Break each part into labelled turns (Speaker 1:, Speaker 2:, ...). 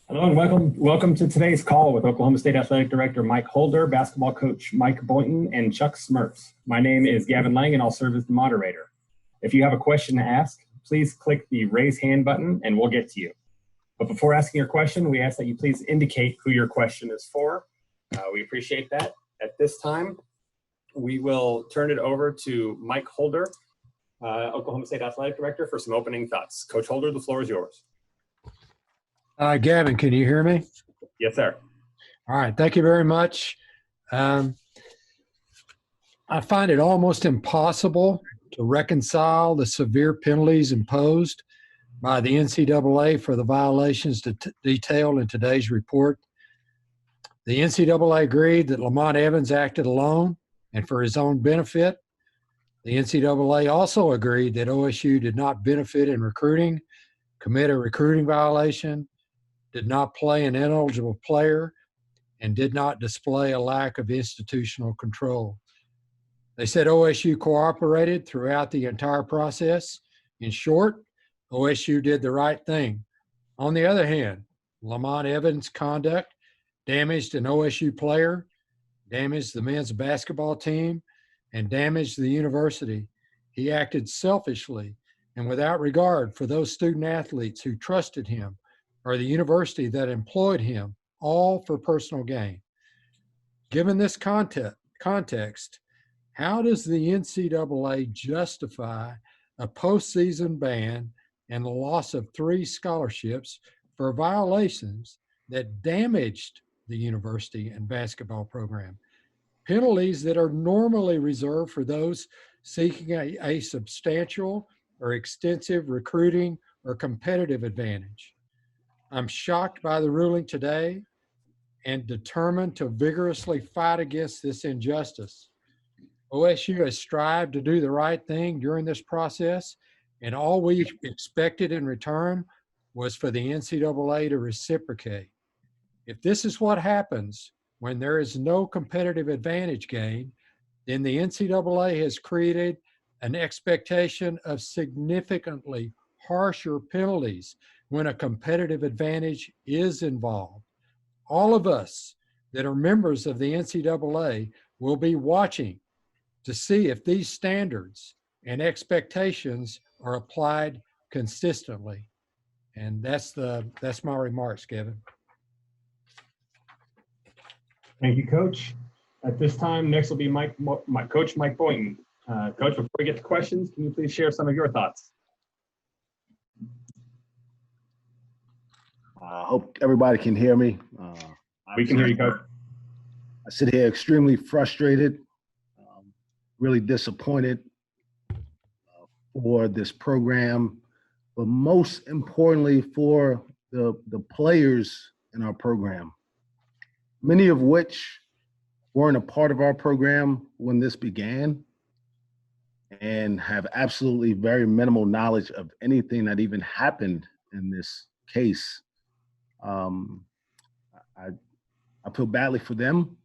Speaker 1: Hello and welcome to today's call with Oklahoma State Athletic Director Mike Holder, basketball coach Mike Boynton, and Chuck Smrt. My name is Gavin Lang and I'll serve as the moderator. If you have a question to ask, please click the raise hand button and we'll get to you. But before asking your question, we ask that you please indicate who your question is for. We appreciate that. At this time, we will turn it over to Mike Holder, Oklahoma State Athletic Director, for some opening thoughts. Coach Holder, the floor is yours.
Speaker 2: Gavin, can you hear me?
Speaker 1: Yes, sir.
Speaker 2: All right. Thank you very much. I find it almost impossible to reconcile the severe penalties imposed by the NCAA for the violations detailed in today's report. The NCAA agreed that Lamont Evans acted alone and for his own benefit. The NCAA also agreed that OSU did not benefit in recruiting, commit a recruiting violation, did not play an ineligible player, and did not display a lack of institutional control. They said OSU cooperated throughout the entire process. In short, OSU did the right thing. On the other hand, Lamont Evans' conduct damaged an OSU player, damaged the men's basketball team, and damaged the university. He acted selfishly and without regard for those student athletes who trusted him or the university that employed him, all for personal gain. Given this context, how does the NCAA justify a postseason ban and the loss of 3 scholarships for violations that damaged the university and basketball program? Penalties that are normally reserved for those seeking a substantial or extensive recruiting or competitive advantage. I'm shocked by the ruling today and determined to vigorously fight against this injustice. OSU has strived to do the right thing during this process, and all we expected in return was for the NCAA to reciprocate. If this is what happens when there is no competitive advantage gained, then the NCAA has created an expectation of significantly harsher penalties when a competitive advantage is involved. All of us that are members of the NCAA will be watching to see if these standards and expectations are applied consistently. And that's my remarks, Kevin.
Speaker 1: Thank you, Coach. At this time, next will be Coach Mike Boynton. Coach, before we get to questions, can you please share some of your thoughts?
Speaker 3: I hope everybody can hear me.
Speaker 1: We can hear you, Coach.
Speaker 3: I sit here extremely frustrated, really disappointed for this program, but most importantly for the players in our program, many of which weren't a part of our program when this began and have absolutely very minimal knowledge of anything that even happened in this case. I feel badly for them,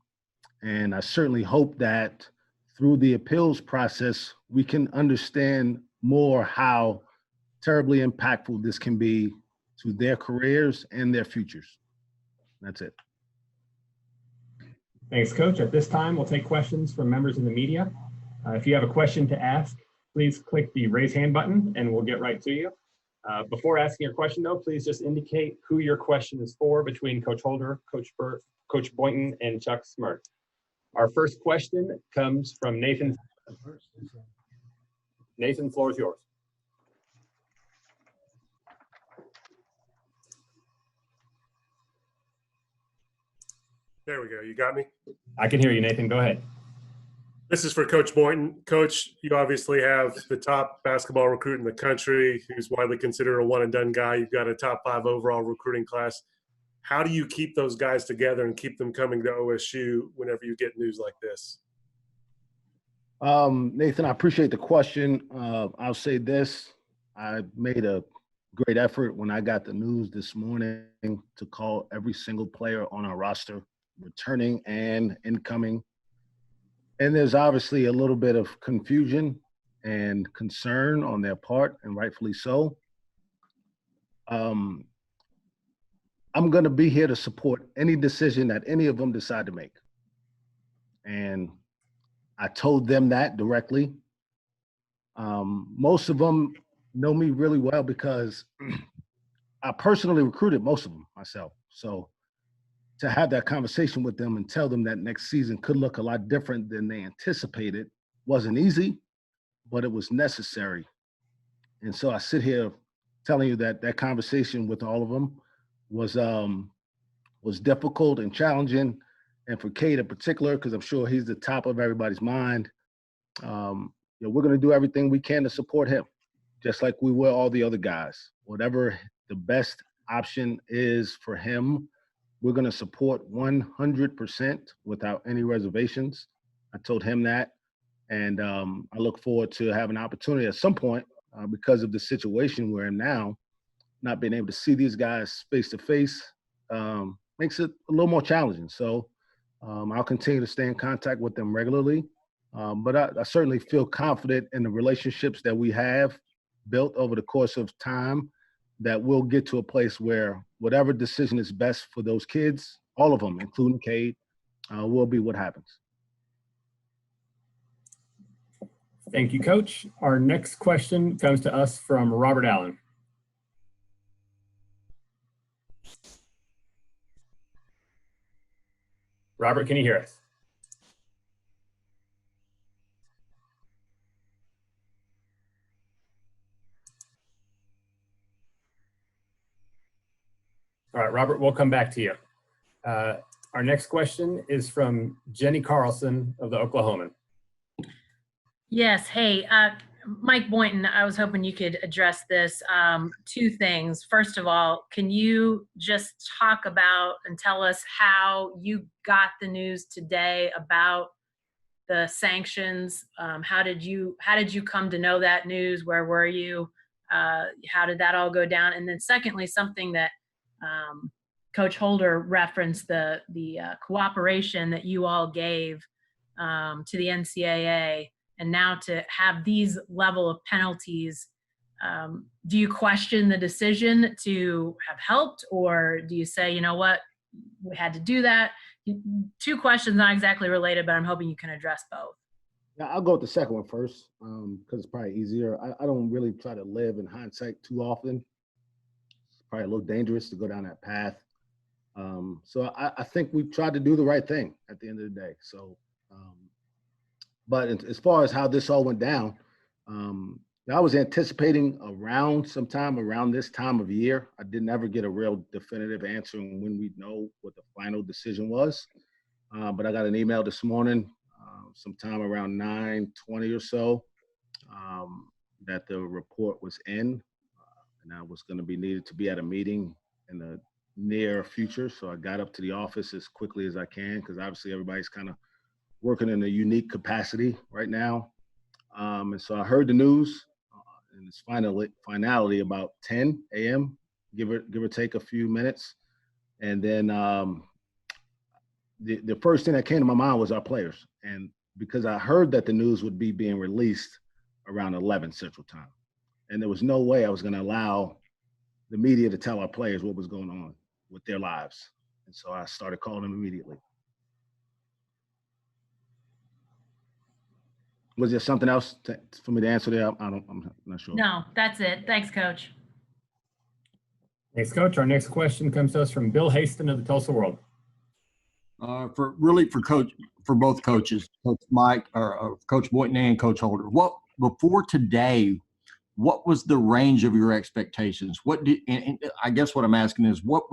Speaker 3: and I certainly hope that through the appeals process, we can understand more how terribly impactful this can be to their careers and their futures. That's it.
Speaker 1: Thanks, Coach. At this time, we'll take questions from members of the media. If you have a question to ask, please click the raise hand button and we'll get right to you. Before asking your question, though, please just indicate who your question is for between Coach Holder, Coach Boynton, and Chuck Smrt. Our first question comes from Nathan. Nathan, the floor is yours.
Speaker 4: There we go. You got me?
Speaker 1: I can hear you, Nathan. Go ahead.
Speaker 4: This is for Coach Boynton. Coach, you obviously have the top basketball recruit in the country who's widely considered a one-and-done guy. You've got a top 5 overall recruiting class. How do you keep those guys together and keep them coming to OSU whenever you get news like this?
Speaker 3: Nathan, I appreciate the question. I'll say this. I made a great effort when I got the news this morning to call every single player on our roster, returning and incoming. And there's obviously a little bit of confusion and concern on their part, and rightfully so. I'm going to be here to support any decision that any of them decide to make. And I told them that directly. Most of them know me really well because I personally recruited most of them myself. So to have that conversation with them and tell them that next season could look a lot different than they anticipated wasn't easy, but it was necessary. And so I sit here telling you that that conversation with all of them was difficult and challenging. And for Cade in particular, because I'm sure he's the top of everybody's mind, we're going to do everything we can to support him, just like we will all the other guys. Whatever the best option is for him, we're going to support 100% without any reservations. I told him that. And I look forward to having an opportunity at some point because of the situation we're in now, not being able to see these guys face to face makes it a little more challenging. So I'll continue to stay in contact with them regularly. But I certainly feel confident in the relationships that we have built over the course of time that we'll get to a place where whatever decision is best for those kids, all of them, including Cade, will be what happens.
Speaker 1: Thank you, Coach. Our next question comes to us from Robert Allen. Robert, can you hear us? All right, Robert, we'll come back to you. Our next question is from Jenny Carlson of the Oklahoman.
Speaker 5: Yes. Hey, Mike Boynton, I was hoping you could address this. Two things. First of all, can you just talk about and tell us how you got the news today about the sanctions? How did you come to know that news? Where were you? How did that all go down? And then secondly, something that Coach Holder referenced, the cooperation that you all gave to the NCAA. And now to have these level of penalties, do you question the decision to have helped, or do you say, you know what, we had to do that? Two questions, not exactly related, but I'm hoping you can address both.
Speaker 3: Yeah, I'll go with the second one first because it's probably easier. I don't really try to live in hindsight too often. It's probably a little dangerous to go down that path. So I think we tried to do the right thing at the end of the day. So, but as far as how this all went down, I was anticipating sometime around this time of year. I didn't ever get a real definitive answer on when we'd know what the final decision was. But I got an email this morning, sometime around 9:20 or so, that the report was in, and I was going to be needed to be at a meeting in the near future. So I got up to the office as quickly as I can because obviously everybody's kind of working in a unique capacity right now. And so I heard the news and its finality about 10 a.m., give or take a few minutes. And then the first thing that came to my mind was our players. And because I heard that the news would be being released around 11 Central Time. And there was no way I was going to allow the media to tell our players what was going on with their lives. And so I started calling them immediately. Was there something else for me to answer there? I'm not sure.
Speaker 5: No, that's it. Thanks, Coach.
Speaker 1: Thanks, Coach. Our next question comes to us from Bill Haston of the Tulsa World.
Speaker 6: For both coaches, Coach Mike or Coach Boynton and Coach Holder. Before today, what was the range of your expectations? And I guess what I'm asking is, what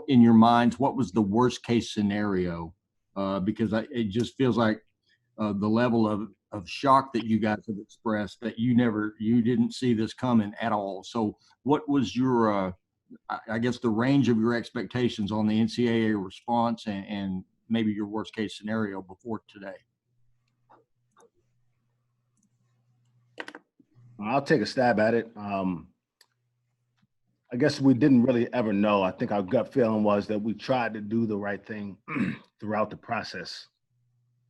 Speaker 6: in your minds, what was the worst case scenario? Because it just feels like the level of shock that you guys have expressed that you didn't see this coming at all. So what was your, I guess, the range of your expectations on the NCAA response and maybe your worst case scenario before today?
Speaker 3: I'll take a stab at it. I guess we didn't really ever know. I think our gut feeling was that we tried to do the right thing throughout the process.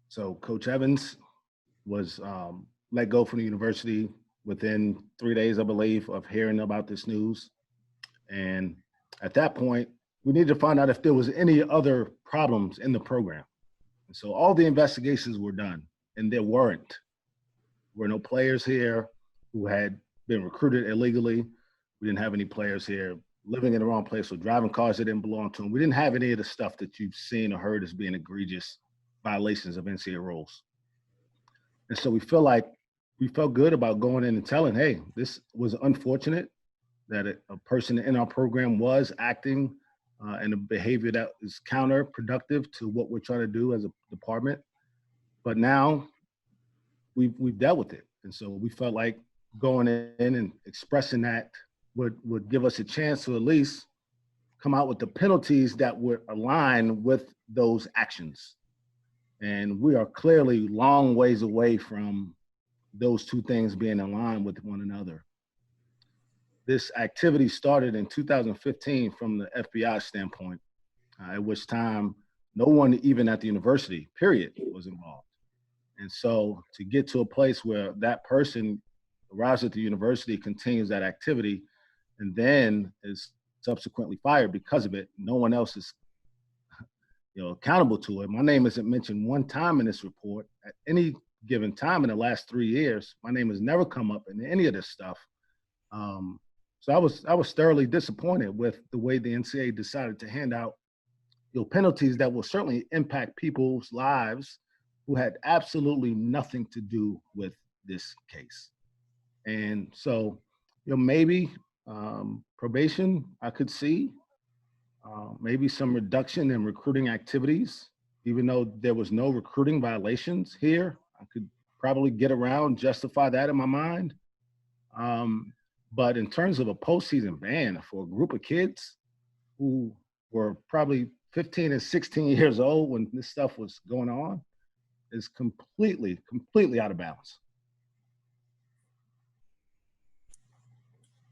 Speaker 3: So Coach Evans was let go from the university within 3 days, I believe, of hearing about this news. And At that point, we needed to find out if there was any other problems in the program. And so all the investigations were done, and there were no players here who had been recruited illegally. We didn't have any players here living in the wrong place or driving cars that didn't belong to them. We didn't have any of the stuff that you've seen or heard as being egregious violations of NCAA rules. And so we felt good about going in and telling, hey, this was unfortunate that a person in our program was acting in a behavior that is counterproductive to what we're trying to do as a department. But now we've dealt with it. And so we felt like going in and expressing that would give us a chance to at least come out with the penalties that would align with those actions. And we are clearly long ways away from those two things being in line with one another. This activity started in 2015 from the FBI standpoint, at which time no one even at the university, period, was involved. And so to get to a place where that person arrives at the university, continues that activity, and then is subsequently fired because of it, no one else is accountable to it. My name isn't mentioned one time in this report. At any given time in the last 3 years, my name has never come up in any of this stuff. So I was thoroughly disappointed with the way the NCAA decided to hand out penalties that will certainly impact people's lives who had absolutely nothing to do with this case. And so, maybe probation I could see, maybe some reduction in recruiting activities, even though there was no recruiting violations here. I could probably get around, justify that in my mind. But in terms of a postseason ban for a group of kids who were probably 15 and 16 years old when this stuff was going on is completely out of bounds.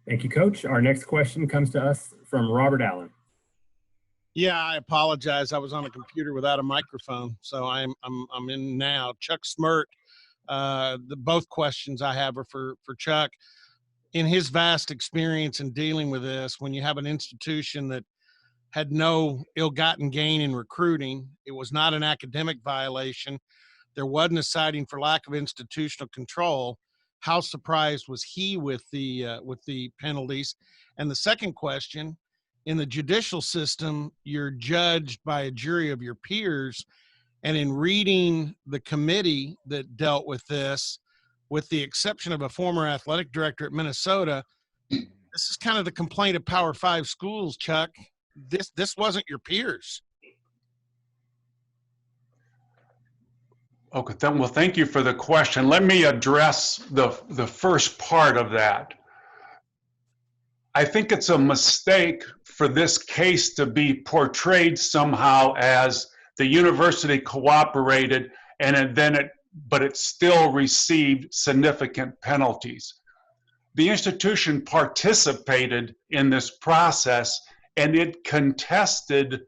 Speaker 1: Thank you, Coach. Our next question comes to us from Robert Allen.
Speaker 7: Yeah, I apologize. I was on a computer without a microphone, so I'm in now. Chuck Smrt. Both questions I have are for Chuck. In his vast experience in dealing with this, when you have an institution that had no ill-gotten gain in recruiting, it was not an academic violation, there wasn't a citing for lack of institutional control, how surprised was he with the penalties? And the second question, in the judicial system, you're judged by a jury of your peers, and in reading the committee that dealt with this, with the exception of a former athletic director at Minnesota, this is kind of the complaint of Power 5 schools, Chuck. This wasn't your peers.
Speaker 8: Okay, then, well, thank you for the question. Let me address the first part of that. I think it's a mistake for this case to be portrayed somehow as the university cooperated but it still received significant penalties. The institution participated in this process, and it contested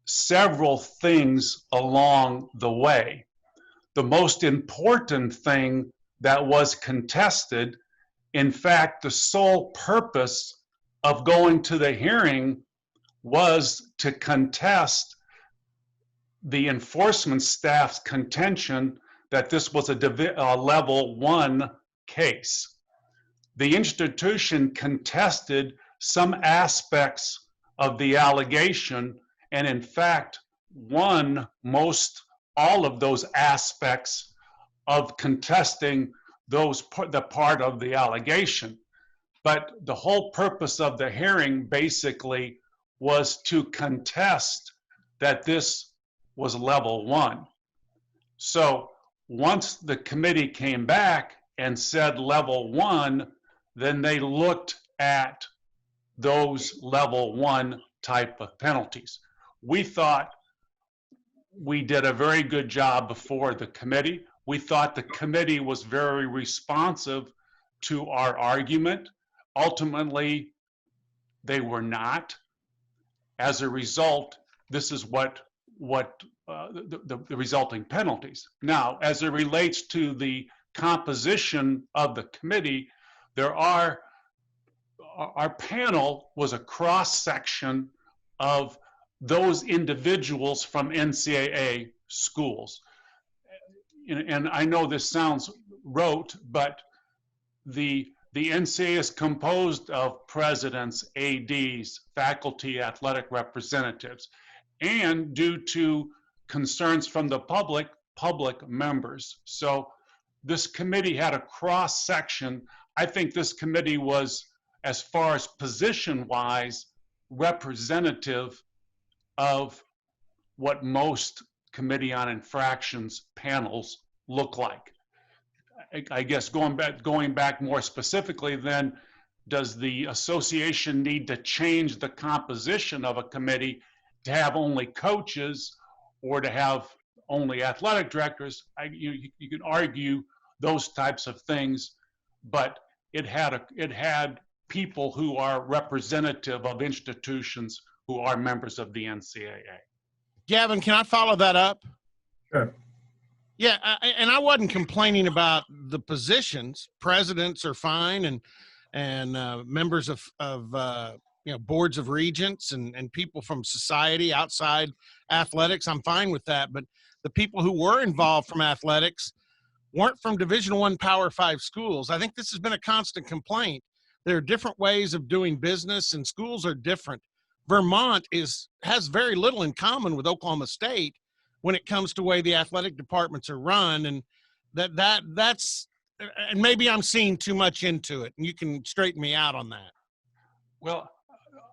Speaker 8: several things along the way. The most important thing that was contested, in fact, the sole purpose of going to the hearing was to contest the enforcement staff's contention that this was a level 1 case. The institution contested some aspects of the allegation, and in fact, won all of those aspects of contesting the part of the allegation. But the whole purpose of the hearing basically was to contest that this was level 1. So once the committee came back and said level 1, then they looked at those level 1 type of penalties. We thought we did a very good job before the committee. We thought the committee was very responsive to our argument. Ultimately, they were not. As a result, this is the resulting penalties. Now, as it relates to the composition of the committee, there are our panel was a cross section of those individuals from NCAA schools. And I know this sounds rote, but the NCAA is composed of presidents, ADs, faculty, athletic representatives, and due to concerns from the public members. So this committee had a cross section. I think this committee was, as far as position-wise, representative of what most Committee on Infractions panels look like. I guess going back more specifically, then, does the association need to change the composition of a committee to have only coaches or to have only athletic directors? You can argue those types of things, but it had people who are representative of institutions who are members of the NCAA.
Speaker 7: Gavin, can I follow that up?
Speaker 1: Sure.
Speaker 7: Yeah, and I wasn't complaining about the positions. Presidents are fine, and members of boards of regents and people from society outside athletics. I'm fine with that. But the people who were involved from athletics weren't from Division I Power 5 schools. I think this has been a constant complaint. There are different ways of doing business, and schools are different. Vermont has very little in common with Oklahoma State when it comes to the way the athletic departments are run, and that's and maybe I'm seeing too much into it, and you can straighten me out on that.
Speaker 8: Well,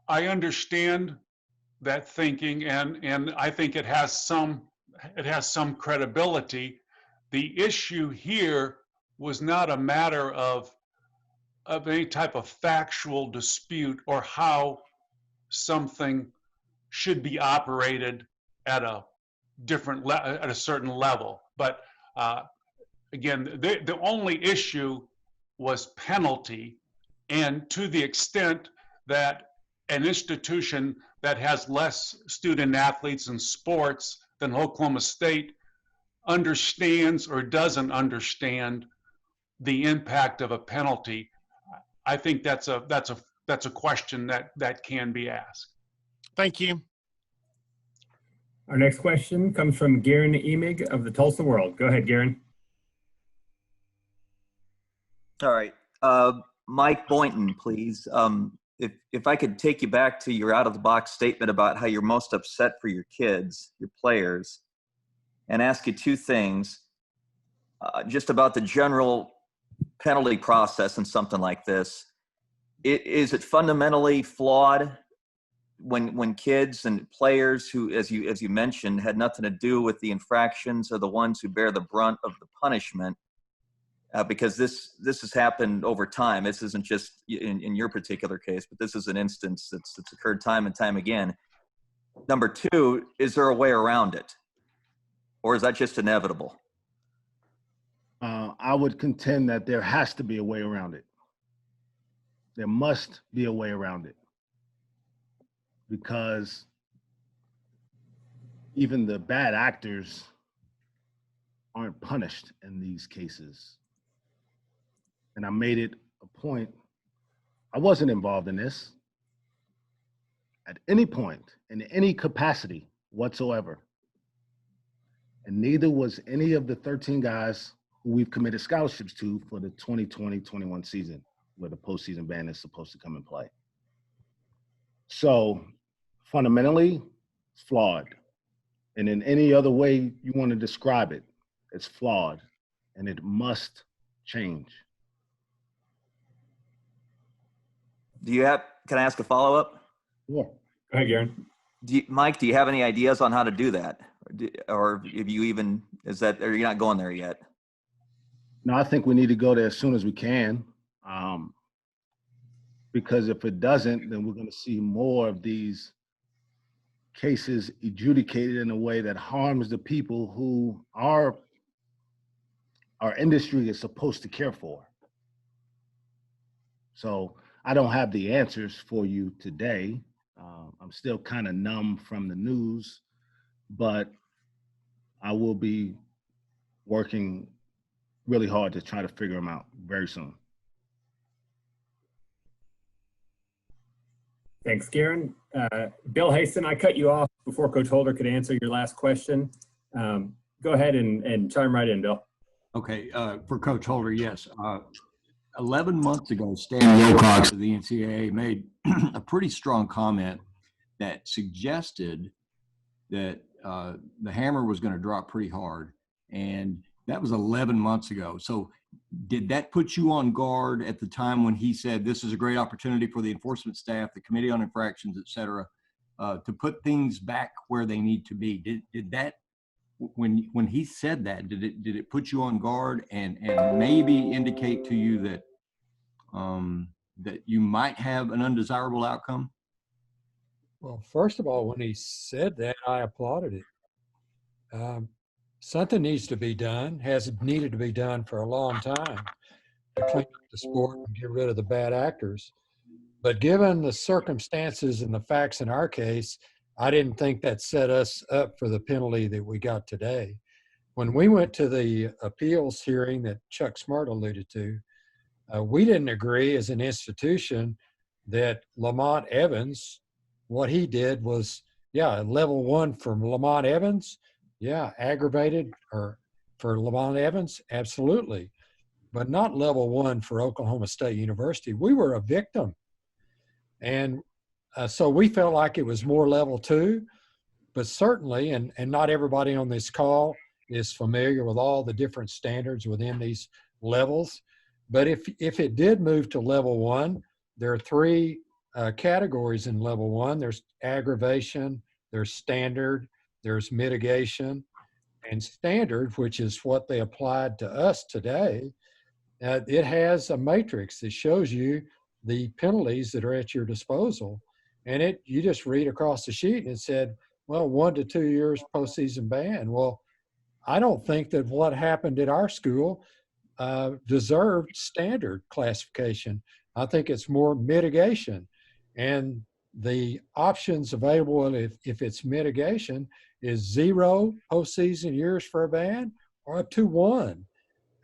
Speaker 8: I understand that thinking, and I think it has some credibility. The issue here was not a matter of any type of factual dispute or how something should be operated at a certain level. But again, the only issue was penalty, and to the extent that an institution that has less student athletes in sports than Oklahoma State understands or doesn't understand the impact of a penalty, I think that's a question that can be asked.
Speaker 7: Thank you.
Speaker 1: Our next question comes from Garen Emig of the Tulsa World. Go ahead, Garen.
Speaker 9: All right. Mike Boynton, please. If I could take you back to your out-of-the-box statement about how you're most upset for your kids, your players, and ask you two things, just about the general penalty process and something like this. Is it fundamentally flawed when kids and players who, as you mentioned, had nothing to do with the infractions are the ones who bear the brunt of the punishment? Because this has happened over time. This isn't just in your particular case, but this is an instance that's occurred time and time again. Number two, is there a way around it? Or is that just inevitable?
Speaker 3: I would contend that there has to be a way around it. There must be a way around it. Because even the bad actors aren't punished in these cases. And I made it a point, I wasn't involved in this at any point, in any capacity whatsoever. And neither was any of the 13 guys who we've committed scholarships to for the 2020-21 season, where the postseason ban is supposed to come and play. So fundamentally, it's flawed. And in any other way you want to describe it, it's flawed and it must change.
Speaker 9: Can I ask a follow-up?
Speaker 3: Yeah.
Speaker 1: Go ahead, Garen.
Speaker 9: Mike, do you have any ideas on how to do that? Or if you even, are you not going there yet?
Speaker 3: No, I think we need to go there as soon as we can. Because if it doesn't, then we're going to see more of these cases adjudicated in a way that harms the people who our industry is supposed to care for. So I don't have the answers for you today. I'm still kind of numb from the news, but I will be working really hard to try to figure them out very soon.
Speaker 1: Thanks, Garen. Bill Haston, I cut you off before Coach Holder could answer your last question. Go ahead and chime right in, Bill.
Speaker 6: Okay, for Coach Holder, yes. 11 months ago, Stan Wilcox of the NCAA made a pretty strong comment that suggested that the hammer was going to drop pretty hard. And that was 11 months ago. So did that put you on guard at the time when he said this is a great opportunity for the enforcement staff, the Committee on Infractions, et cetera, to put things back where they need to be? Did that, when he said that, did it put you on guard and maybe indicate to you that that you might have an undesirable outcome?
Speaker 2: Well, first of all, when he said that, I applauded it. Something needs to be done, has needed to be done for a long time to clean up the sport and get rid of the bad actors. But given the circumstances and the facts in our case, I didn't think that set us up for the penalty that we got today. When we went to the appeals hearing that Chuck Smrt alluded to, we didn't agree as an institution that Lamont Evans, what he did was, level 1 for Lamont Evans, aggravated, or for Lamont Evans, absolutely, but not level 1 for Oklahoma State University. We were a victim. And so we felt like it was more level 2, but certainly, and not everybody on this call is familiar with all the different standards within these levels. But if it did move to level 1, there are 3 categories in level 1. There's aggravation, there's standard, there's mitigation, and standard, which is what they applied to us today. It has a matrix that shows you the penalties that are at your disposal. And you just read across the sheet and it said, well, 1 to 2 years postseason ban. Well, I don't think that what happened at our school deserved standard classification. I think it's more mitigation. And the options available if it's mitigation is 0 postseason years for a ban or up to 1.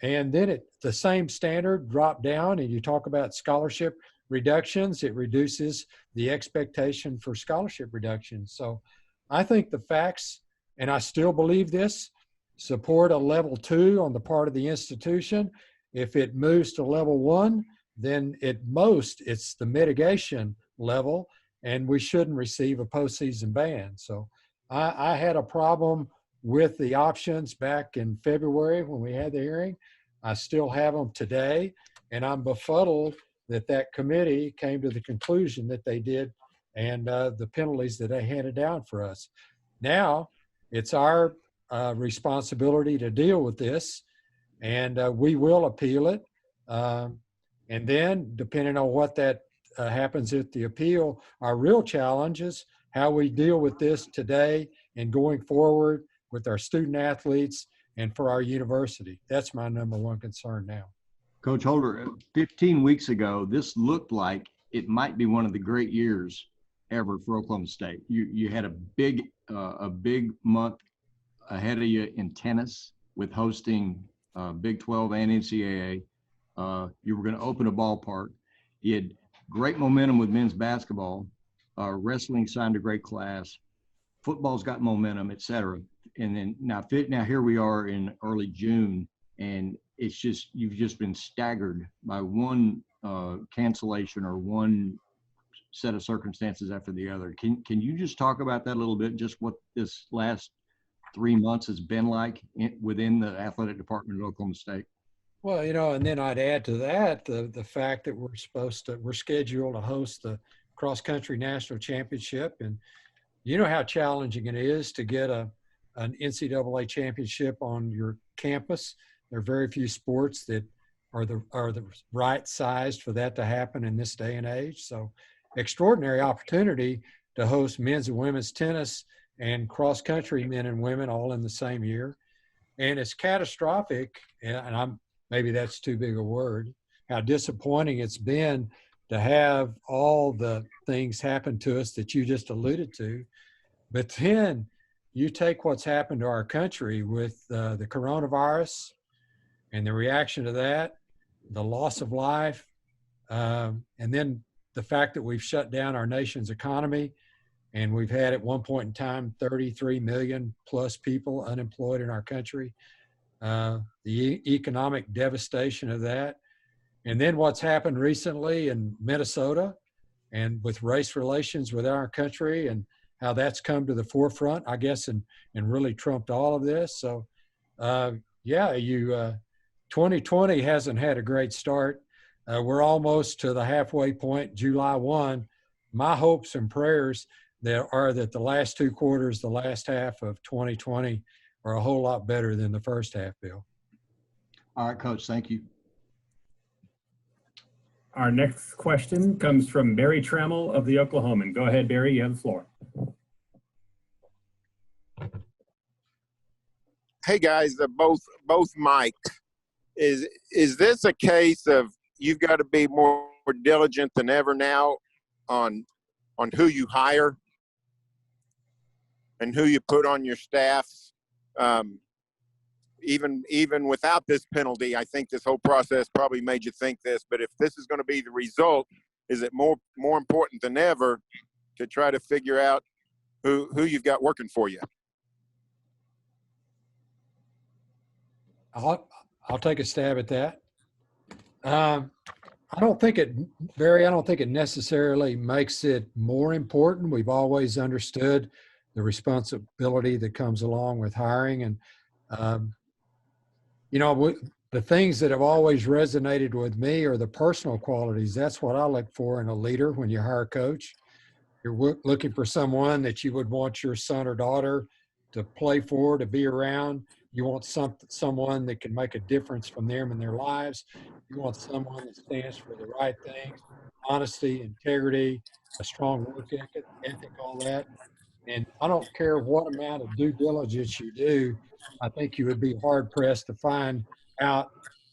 Speaker 2: And then the same standard dropped down, and you talk about scholarship reductions, it reduces the expectation for scholarship reductions. So I think the facts, and I still believe this, support a level 2 on the part of the institution. If it moves to level 1, then at most it's the mitigation level, and we shouldn't receive a postseason ban. So I had a problem with the options back in February when we had the hearing. I still have them today, and I'm befuddled that committee came to the conclusion that they did, and the penalties that they handed down for us. Now it's our responsibility to deal with this, and we will appeal it. And then, depending on what that happens at the appeal, our real challenge is how we deal with this today and going forward with our student athletes and for our university. That's my number 1 concern now.
Speaker 6: Coach Holder, 15 weeks ago, this looked like it might be one of the great years ever for Oklahoma State. You had a big month ahead of you in tennis with hosting Big 12 and NCAA. You were going to open a ballpark. You had great momentum with men's basketball. Wrestling signed a great class. Football's got momentum, et cetera. And then now here we are in early June, and it's just, you've just been staggered by one cancellation or one set of circumstances after the other. Can you just talk about that a little bit, just what this last 3 months has been like within the athletic department at Oklahoma State?
Speaker 2: Well, and then I'd add to that the fact that we're scheduled to host the cross country national championship, and you know how challenging it is to get an NCAA championship on your campus. There are very few sports that are the right sized for that to happen in this day and age. So, extraordinary opportunity to host men's and women's tennis and cross country men and women all in the same year. And it's catastrophic, and maybe that's too big a word, how disappointing it's been to have all the things happen to us that you just alluded to. But then you take what's happened to our country with the coronavirus and the reaction to that, the loss of life, and then the fact that we've shut down our nation's economy, and we've had at one point in time 33 million plus people unemployed in our country. The economic devastation of that. And then what's happened recently in Minnesota and with race relations with our country and how that's come to the forefront, I guess, and really trumped all of this. So, 2020 hasn't had a great start. We're almost to the halfway point, July 1. My hopes and prayers that the last two quarters, the last half of 2020 are a whole lot better than the first half, Bill.
Speaker 6: All right, Coach, thank you.
Speaker 1: Our next question comes from Barry Trammell of the Oklahoman. Go ahead, Barry, you have the floor.
Speaker 10: Hey guys, both Mike. Is this a case of you've got to be more diligent than ever now on who you hire and who you put on your staffs? Even without this penalty, I think this whole process probably made you think this, but if this is going to be the result, is it more important than ever to try to figure out who you've got working for you?
Speaker 2: I'll take a stab at that. I don't think it necessarily makes it more important. We've always understood the responsibility that comes along with hiring. And, the things that have always resonated with me are the personal qualities. That's what I look for in a leader when you hire a coach. You're looking for someone that you would want your son or daughter to play for, to be around. You want someone that can make a difference from them in their lives. You want someone that stands for the right things, honesty, integrity, a strong work ethic, all that. And I don't care what amount of due diligence you do, I think you would be hard pressed to find out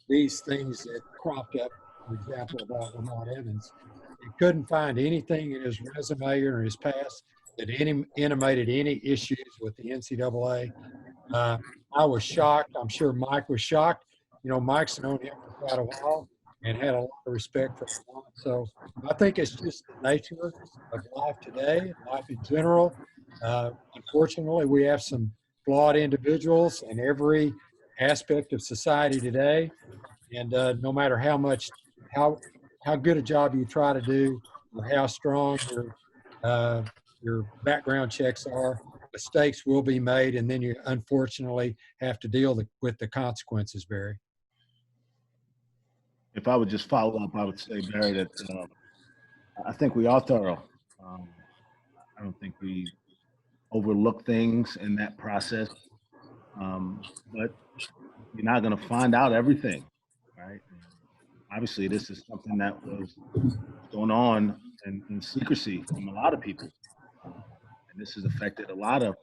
Speaker 2: these things that cropped up, for example, about Lamont Evans. You couldn't find anything in his resume or in his past that intimated any issues with the NCAA. I was shocked. I'm sure Mike was shocked. Mike's known him for quite a while and had a lot of respect for him. So I think it's just the nature of life today, life in general. Unfortunately, we have some flawed individuals in every aspect of society today. And no matter how good a job you try to do or how strong your background checks are, mistakes will be made, and then you unfortunately have to deal with the consequences, Barry.
Speaker 3: If I would just follow up, I would say, Barry, that I think we are thorough. I don't think we overlook things in that process, but you're not going to find out everything, right? Obviously, this is something that was going on in secrecy from a lot of people. And this has affected a lot of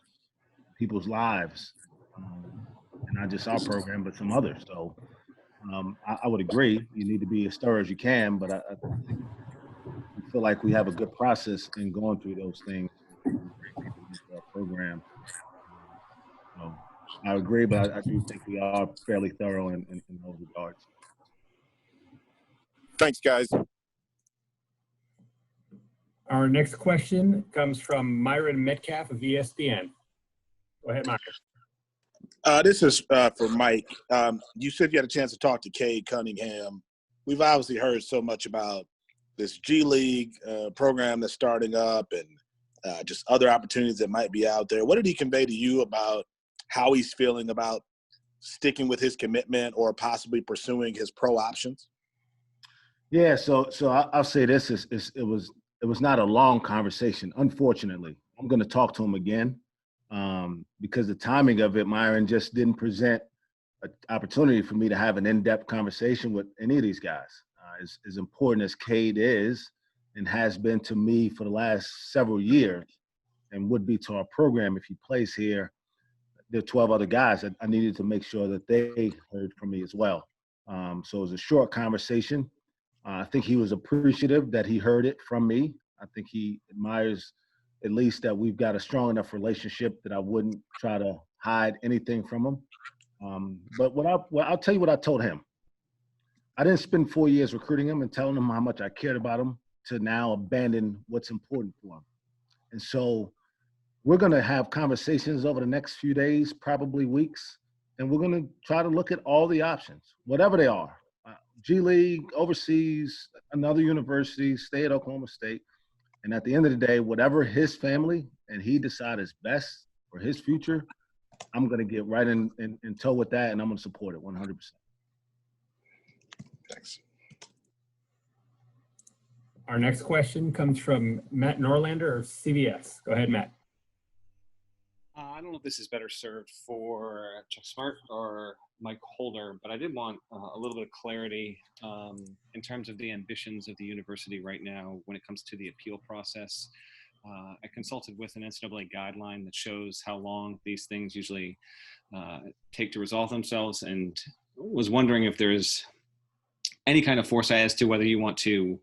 Speaker 3: people's lives, and not just our program, but some others. So I would agree, you need to be as thorough as you can, but I think we feel like we have a good process in going through those things to bring people into our program. So I agree, but I do think we are fairly thorough in those regards.
Speaker 10: Thanks, guys.
Speaker 1: Our next question comes from Myron Metcalf of ESPN. Go ahead, Myron.
Speaker 11: This is for Mike. You said you had a chance to talk to Cade Cunningham. We've obviously heard so much about this G League program that's starting up and just other opportunities that might be out there. What did he convey to you about how he's feeling about sticking with his commitment or possibly pursuing his pro options?
Speaker 3: Yeah, so I'll say this: it was not a long conversation. Unfortunately, I'm going to talk to him again because the timing of it, Myron, just didn't present an opportunity for me to have an in-depth conversation with any of these guys. As important as Cade is and has been to me for the last several years, and would be to our program if he plays here, there are 12 other guys that I needed to make sure that they heard from me as well. So it was a short conversation. I think he was appreciative that he heard it from me. I think he admires at least that we've got a strong enough relationship that I wouldn't try to hide anything from him. But I'll tell you what I told him. I didn't spend 4 years recruiting him and telling him how much I cared about him to now abandon what's important for them. And so we're going to have conversations over the next few days, probably weeks, and we're going to try to look at all the options, whatever they are. G League, overseas, another university, stay at Oklahoma State. And at the end of the day, whatever his family and he decide is best for his future, I'm going to get right in tow with that, and I'm going to support it 100%.
Speaker 11: Thanks.
Speaker 1: Our next question comes from Matt Norlander of CBS. Go ahead, Matt.
Speaker 12: I don't know if this is better served for Chuck Smrt or Mike Holder, but I did want a little bit of clarity in terms of the ambitions of the university right now when it comes to the appeal process. I consulted with an NCAA guideline that shows how long these things usually take to resolve themselves, and was wondering if there's any kind of foresight as to whether you want to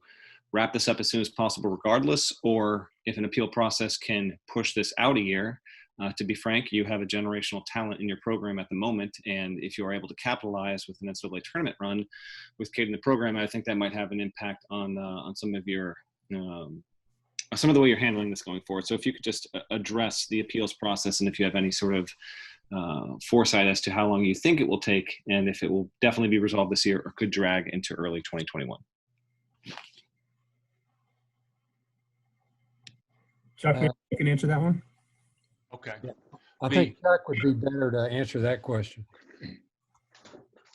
Speaker 12: wrap this up as soon as possible regardless, or if an appeal process can push this out a year. To be frank, you have a generational talent in your program at the moment, and if you are able to capitalize with an NCAA tournament run with Cade in the program, I think that might have an impact on some of your some of the way you're handling this going forward. So if you could just address the appeals process, and if you have any sort of foresight as to how long you think it will take, and if it will definitely be resolved this year or could drag into early 2021.
Speaker 1: Chuck, maybe you can answer that one.
Speaker 8: Okay.
Speaker 2: I think Chuck would be better to answer that question.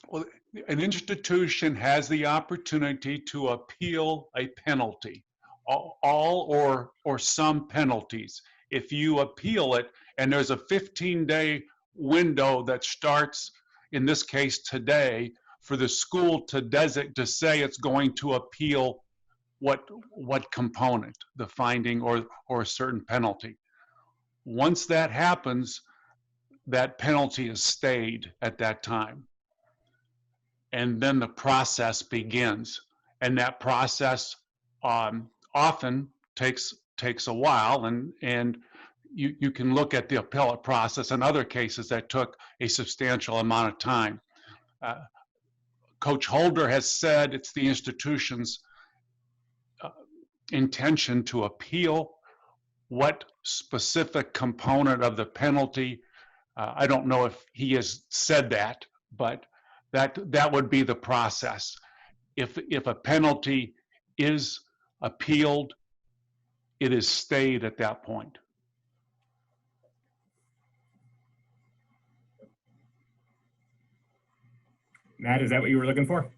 Speaker 8: Well, an institution has the opportunity to appeal a penalty, all or some penalties. If you appeal it, and there's a 15-day window that starts, in this case today, for the school to say it's going to appeal what component, the finding or a certain penalty. Once that happens, that penalty is stayed at that time. And then the process begins. And that process often takes a while. And you can look at the appellate process in other cases that took a substantial amount of time. Coach Holder has said it's the institution's intention to appeal. What specific component of the penalty, I don't know if he has said that, but that would be the process. If a penalty is appealed, it is stayed at that point.
Speaker 1: Matt, is that what you were looking for?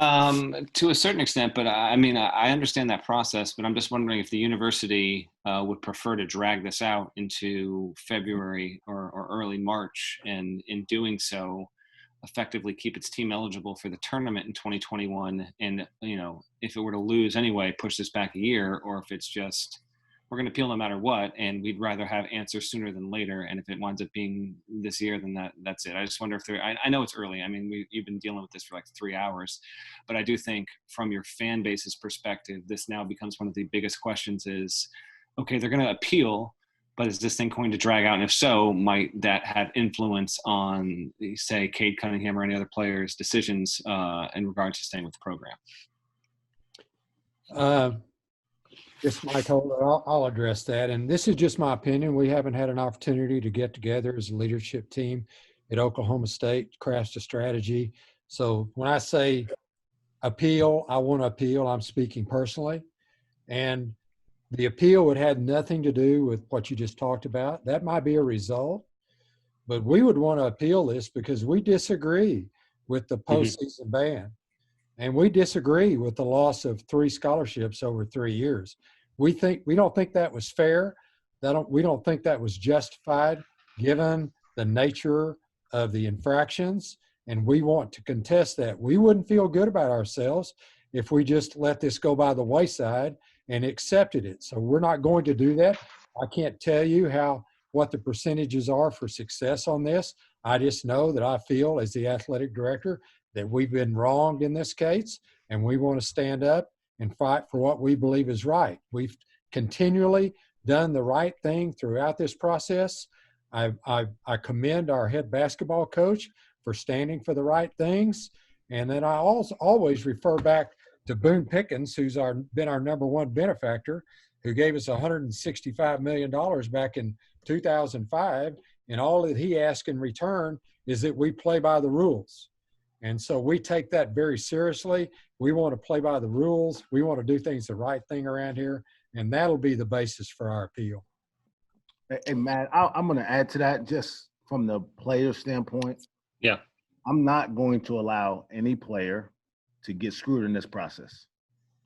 Speaker 12: To a certain extent, but I mean, I understand that process, but I'm just wondering if the university would prefer to drag this out into February or early March, and in doing so, effectively keep its team eligible for the tournament in 2021. And, you know, if it were to lose anyway, push this back a year, or if it's just, we're going to appeal no matter what, and we'd rather have answers sooner than later. And if it winds up being this year, then that's it. I just wonder if I know it's early. I mean, you've been dealing with this for like 3 hours, but I do think from your fan base's perspective, this now becomes one of the biggest questions is, okay, they're going to appeal, but is this thing going to drag out? And if so, might that have influence on, say, Cade Cunningham or any other players' decisions in regards to staying with the program?
Speaker 2: This Mike Holder, I'll address that. And this is just my opinion. We haven't had an opportunity to get together as a leadership team at Oklahoma State, craft a strategy. So when I say appeal, I want to appeal. I'm speaking personally. And the appeal would have nothing to do with what you just talked about. That might be a result. But we would want to appeal this because we disagree with the postseason ban. And we disagree with the loss of 3 scholarships over 3 years. We don't think that was fair. We don't think that was justified given the nature of the infractions, and we want to contest that. We wouldn't feel good about ourselves if we just let this go by the wayside and accepted it. So we're not going to do that. I can't tell you what the percentages are for success on this. I just know that I feel as the athletic director that we've been wronged in this case, and we want to stand up and fight for what we believe is right. We've continually done the right thing throughout this process. I commend our head basketball coach for standing for the right things. And then I always refer back to Boone Pickens, who's been our number one benefactor, who gave us $165 million back in 2005. And all that he asks in return is that we play by the rules. And so we take that very seriously. We want to play by the rules. We want to do things the right thing around here. And that'll be the basis for our appeal.
Speaker 3: Hey, Matt, I'm going to add to that just from the player standpoint.
Speaker 12: Yeah.
Speaker 3: I'm not going to allow any player to get screwed in this process.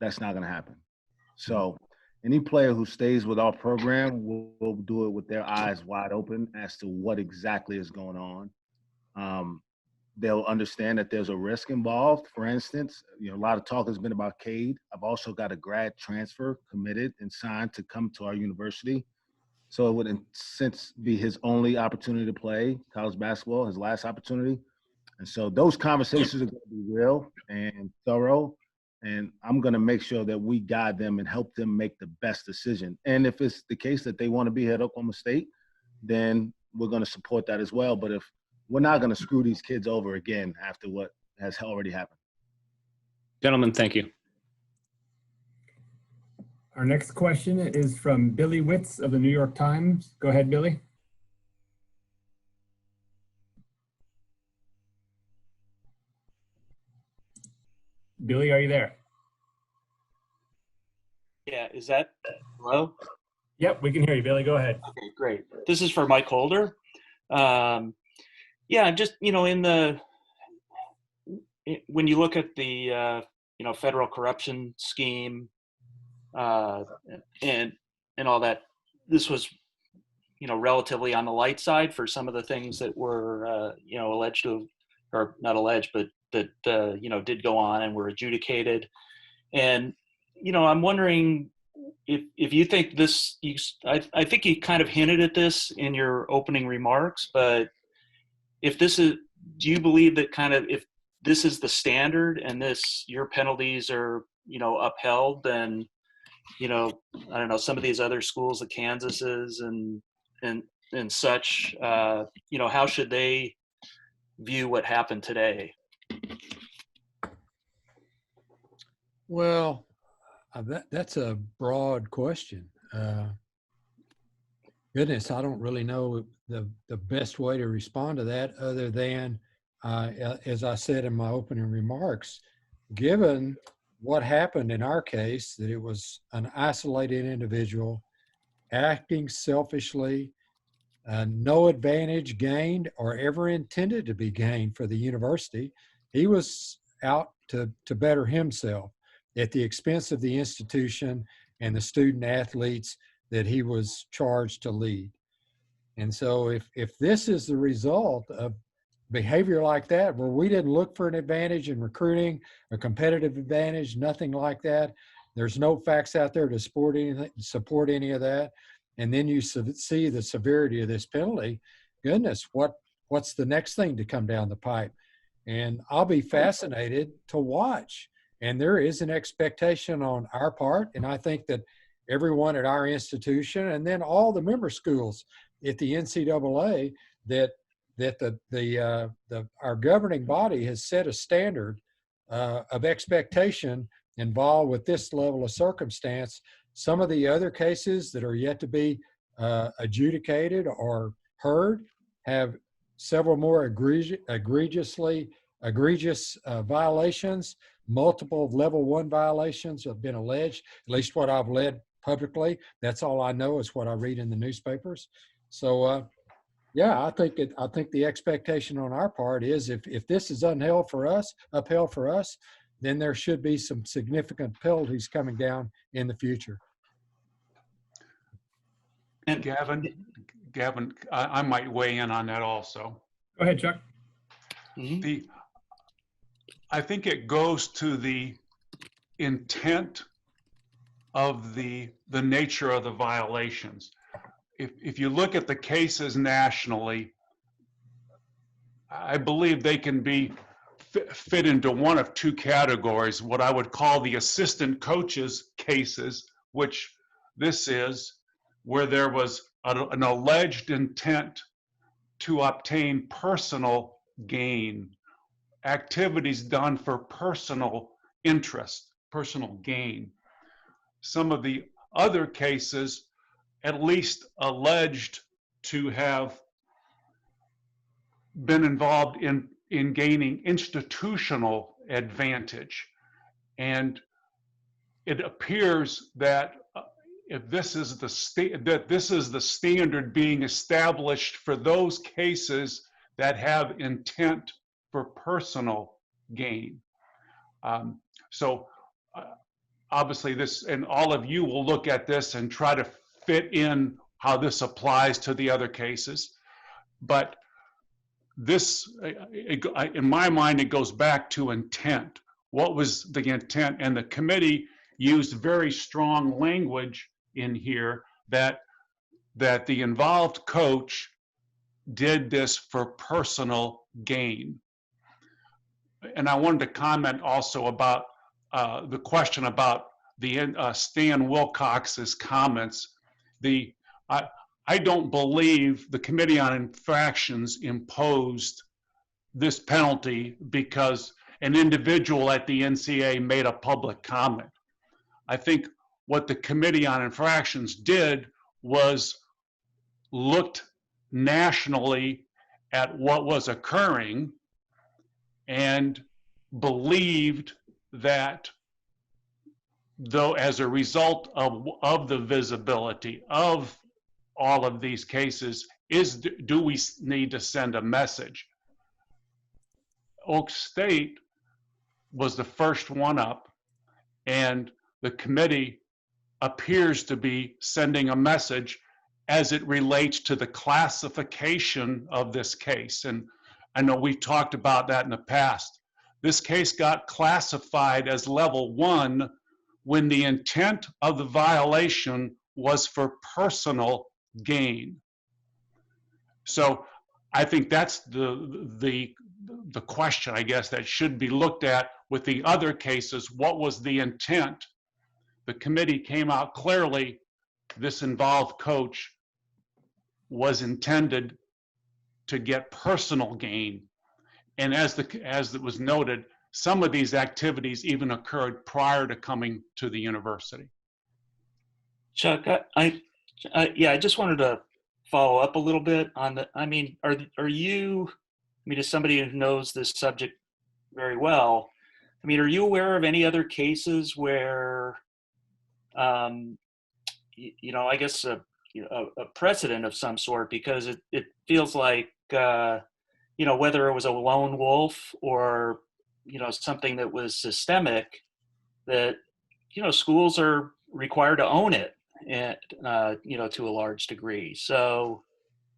Speaker 3: That's not going to happen. So any player who stays with our program will do it with their eyes wide open as to what exactly is going on. They'll understand that there's a risk involved. For instance, a lot of talk has been about Cade. I've also got a grad transfer committed and signed to come to our university. So it would, in a sense, be his only opportunity to play college basketball, his last opportunity. And so those conversations are going to be real and thorough. And I'm going to make sure that we guide them and help them make the best decision. And if it's the case that they want to be at Oklahoma State, then we're going to support that as well. But if we're not going to screw these kids over again after what has already happened.
Speaker 12: Gentlemen, thank you.
Speaker 1: Our next question is from Billy Witz of the New York Times. Go ahead, Billy. Billy, are you there?
Speaker 13: Yeah, is that hello?
Speaker 1: Yep, we can hear you, Billy. Go ahead.
Speaker 13: Okay, great. This is for Mike Holder. Yeah, just when you look at the federal corruption scheme and all that, this was relatively on the light side for some of the things that were alleged to have, or not alleged, but that did go on and were adjudicated. And I'm wondering if you think this, I think you kind of hinted at this in your opening remarks, but if this is, do you believe that kind of if this is the standard and your penalties are, upheld, then, I don't know, some of these other schools, the Kansases and such, how should they view what happened today?
Speaker 2: Well, that's a broad question. Goodness, I don't really know the best way to respond to that other than, as I said in my opening remarks, given what happened in our case, that it was an isolated individual acting selfishly, no advantage gained or ever intended to be gained for the university. He was out to better himself at the expense of the institution and the student athletes that he was charged to lead. And so if this is the result of behavior like that, where we didn't look for an advantage in recruiting, a competitive advantage, nothing like that, there's no facts out there to support any of that, and then you see the severity of this penalty, goodness, what's the next thing to come down the pipe? And I'll be fascinated to watch. And there is an expectation on our part, and I think that everyone at our institution and then all the member schools at the NCAA that our governing body has set a standard of expectation involved with this level of circumstance. Some of the other cases that are yet to be adjudicated or heard have several more egregious violations. Multiple level 1 violations have been alleged, at least what I've read publicly. That's all I know is what I read in the newspapers. So, yeah, I think the expectation on our part is if this is upheld for us, then there should be some significant penalties coming down in the future.
Speaker 8: And Gavin, I might weigh in on that also.
Speaker 1: Go ahead, Chuck.
Speaker 8: I think it goes to the intent of the nature of the violations. If you look at the cases nationally, I believe they can be fit into one of two categories, what I would call the assistant coaches cases, which this is, where there was an alleged intent to obtain personal gain, activities done for personal interest, personal gain. Some of the other cases at least alleged to have been involved in gaining institutional advantage. And it appears that if this is the standard being established for those cases that have intent for personal gain. So obviously this, and all of you will look at this and try to fit in how this applies to the other cases. But this, in my mind, it goes back to intent. What was the intent? And the committee used very strong language in here that the involved coach did this for personal gain. And I wanted to comment also about the question about the Stan Wilcox's comments. I don't believe the Committee on Infractions imposed this penalty because an individual at the NCAA made a public comment. I think what the Committee on Infractions did was looked nationally at what was occurring and believed that though as a result of the visibility of all of these cases, do we need to send a message? Oak State was the first one up, and the committee appears to be sending a message as it relates to the classification of this case. And I know we've talked about that in the past. This case got classified as level 1 when the intent of the violation was for personal gain. So I think that's the question, I guess, that should be looked at with the other cases. What was the intent? The committee came out clearly, this involved coach was intended to get personal gain. And as it was noted, some of these activities even occurred prior to coming to the university.
Speaker 13: Chuck, I just wanted to follow up a little bit on the, I mean, are you, I mean, as somebody who knows this subject very well, I mean, are you aware of any other cases where, you know, I guess a precedent of some sort, because it feels like, you know, whether it was a lone wolf or, you know, something that was systemic, that, you know, schools are required to own it, and, you know, to a large degree. So,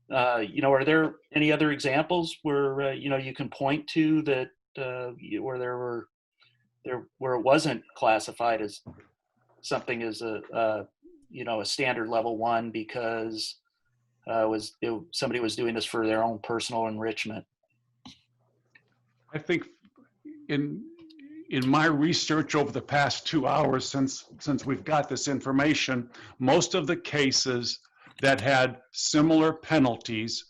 Speaker 13: you know, are there any other examples where, you know, you can point to that, where where it wasn't classified as something as a you know, a standard level 1 because somebody was doing this for their own personal enrichment?
Speaker 8: I think in my research over the past 2 hours since we've got this information, most of the cases that had similar penalties,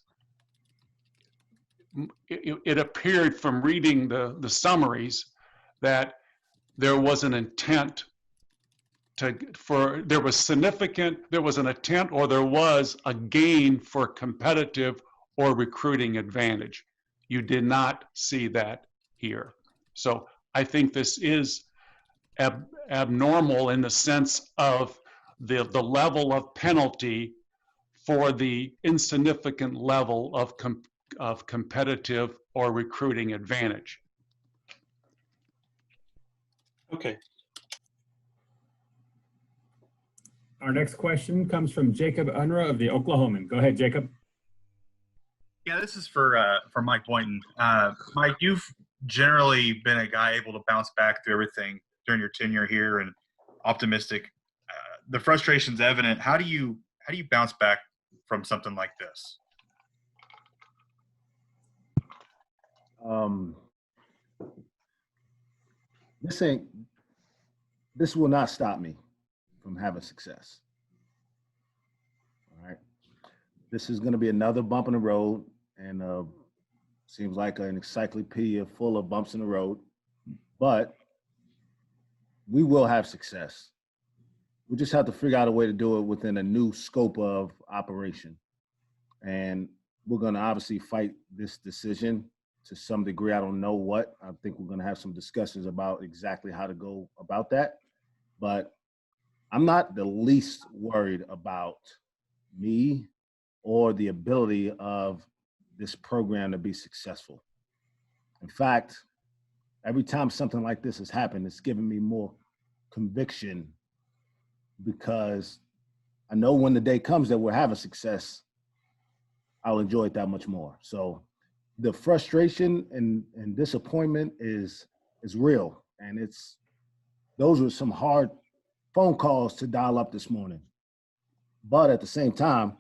Speaker 8: it appeared from reading the summaries that there was an intent there was an attempt or there was a gain for competitive or recruiting advantage. You did not see that here. So I think this is abnormal in the sense of the level of penalty for the insignificant level of competitive or recruiting advantage.
Speaker 13: Okay.
Speaker 1: Our next question comes from Jacob Unruh of the Oklahoman. Go ahead, Jacob.
Speaker 14: Yeah, this is for Mike Boynton. Mike, you've generally been a guy able to bounce back through everything during your tenure here and optimistic. The frustration's evident. How do you bounce back from something like this?
Speaker 3: This will not stop me from having success. All right. This is going to be another bump in the road, and seems like an encyclopedia full of bumps in the road. But we will have success. We just have to figure out a way to do it within a new scope of operation. And we're going to obviously fight this decision to some degree. I don't know what. I think we're going to have some discussions about exactly how to go about that. But I'm not the least worried about me or the ability of this program to be successful. In fact, every time something like this has happened, it's given me more conviction, because I know when the day comes that we're having success, I'll enjoy it that much more. So the frustration and disappointment is real. And those were some hard phone calls to dial up this morning. But at the same time,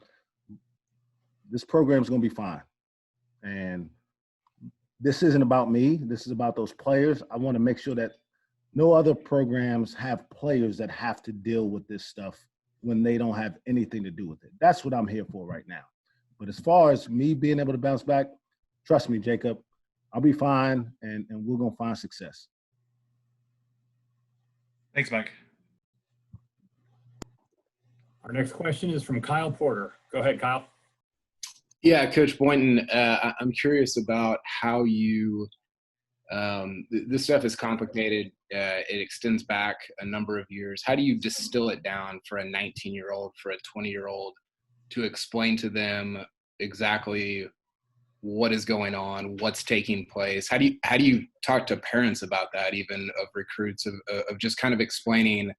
Speaker 3: this program is going to be fine. And this isn't about me. This is about those players. I want to make sure that no other programs have players that have to deal with this stuff when they don't have anything to do with it. That's what I'm here for right now. But as far as me being able to bounce back, trust me, Jacob, I'll be fine, and we're going to find success.
Speaker 14: Thanks, Mike.
Speaker 1: Our next question is from Kyle Porter. Go ahead, Kyle.
Speaker 15: Yeah, Coach Boynton, I'm curious about how you this stuff is complicated. It extends back a number of years. How do you distill it down for a 19-year-old, for a 20-year-old, to explain to them exactly what is going on, what's taking place? How do you talk to parents about that, even of recruits, of just kind of explaining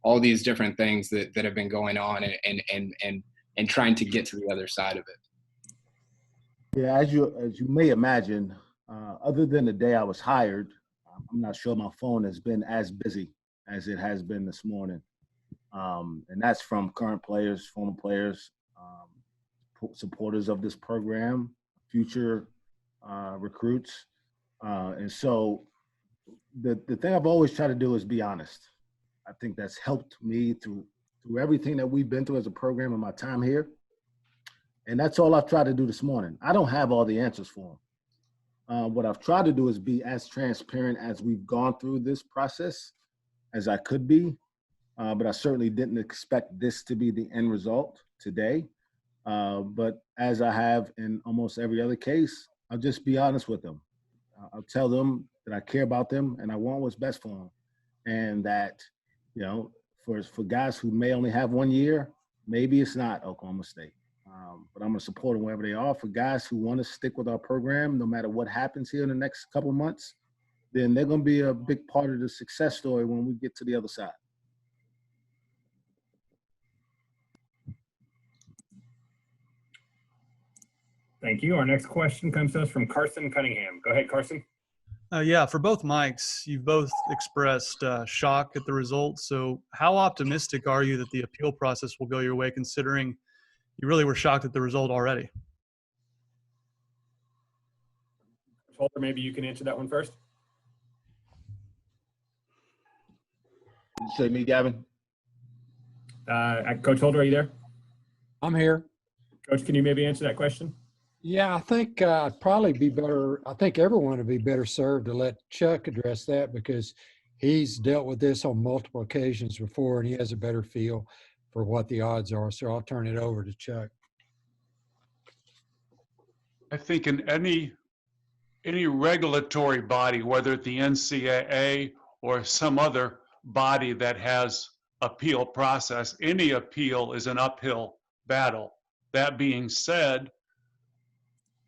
Speaker 15: all these different things that have been going on and trying to get to the other side of it?
Speaker 3: Yeah, as you may imagine, other than the day I was hired, I'm not sure my phone has been as busy as it has been this morning. And that's from current players, former players, supporters of this program, future recruits. And so the thing I've always tried to do is be honest. I think that's helped me through everything that we've been through as a program in my time here. And that's all I've tried to do this morning. I don't have all the answers for them. What I've tried to do is be as transparent as we've gone through this process as I could be. But I certainly didn't expect this to be the end result today. But as I have in almost every other case, I'll just be honest with them. I'll tell them that I care about them and I want what's best for them. And that, for guys who may only have 1 year, maybe it's not Oklahoma State. But I'm going to support them wherever they are. For guys who want to stick with our program, no matter what happens here in the next couple of months, then they're going to be a big part of the success story when we get to the other side.
Speaker 1: Thank you. Our next question comes to us from Carson Cunningham. Go ahead, Carson.
Speaker 16: Yeah, for both Mikes, you've both expressed shock at the results. So how optimistic are you that the appeal process will go your way, considering you really were shocked at the result already?
Speaker 1: Coach Holder, maybe you can answer that one first.
Speaker 3: Did you say me, Gavin?
Speaker 1: Coach Holder, are you there?
Speaker 2: I'm here.
Speaker 1: Coach, can you maybe answer that question?
Speaker 2: Yeah, I think I'd probably be better. I think everyone would be better served to let Chuck address that, because he's dealt with this on multiple occasions before and he has a better feel for what the odds are. So I'll turn it over to Chuck.
Speaker 8: I think in any regulatory body, whether it's the NCAA or some other body that has appeal process, any appeal is an uphill battle. That being said,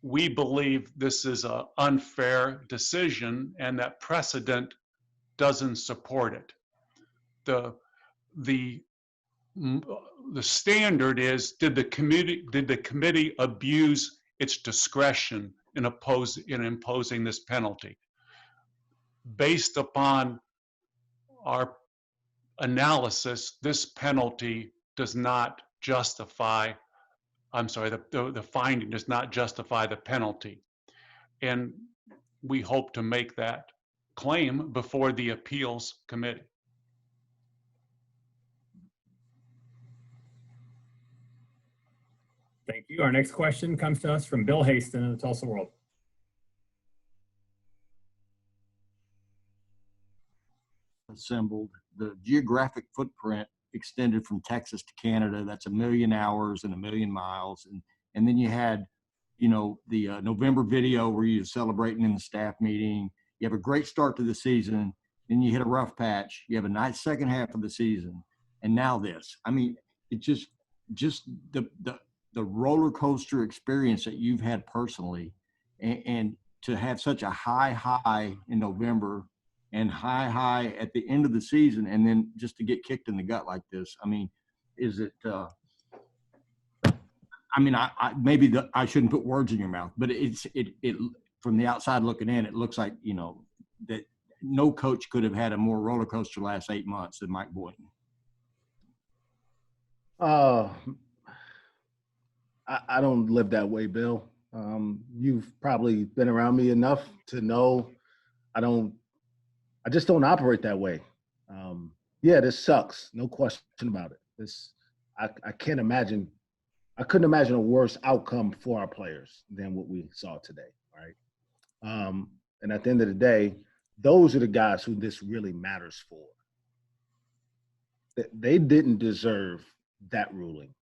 Speaker 8: we believe this is an unfair decision and that precedent doesn't support it. The standard is, did the committee abuse its discretion in imposing this penalty? Based upon our analysis, this penalty does not justify, the finding does not justify the penalty. And we hope to make that claim before the appeals committee.
Speaker 1: Thank you. Our next question comes to us from Bill Haston of the Tulsa World.
Speaker 6: assembled, the geographic footprint extended from Texas to Canada. That's 1 million hours and 1 million miles. And then you had, you know, the November video where you're celebrating in the staff meeting. You have a great start to the season. Then you hit a rough patch. You have a nice second half of the season. And now this. I mean, it just the roller coaster experience that you've had personally, and to have such a high in November and high at the end of the season, and then just to get kicked in the gut like this. I mean, is it? I mean, I shouldn't put words in your mouth, but it from the outside looking in, it looks like, you know, that no coach could have had a more roller coaster last 8 months than Mike Boynton.
Speaker 3: I don't live that way, Bill. You've probably been around me enough to know I just don't operate that way. Yeah, this sucks. No question about it. I couldn't imagine a worse outcome for our players than what we saw today, right? And at the end of the day, those are the guys who this really matters for. They didn't deserve that ruling.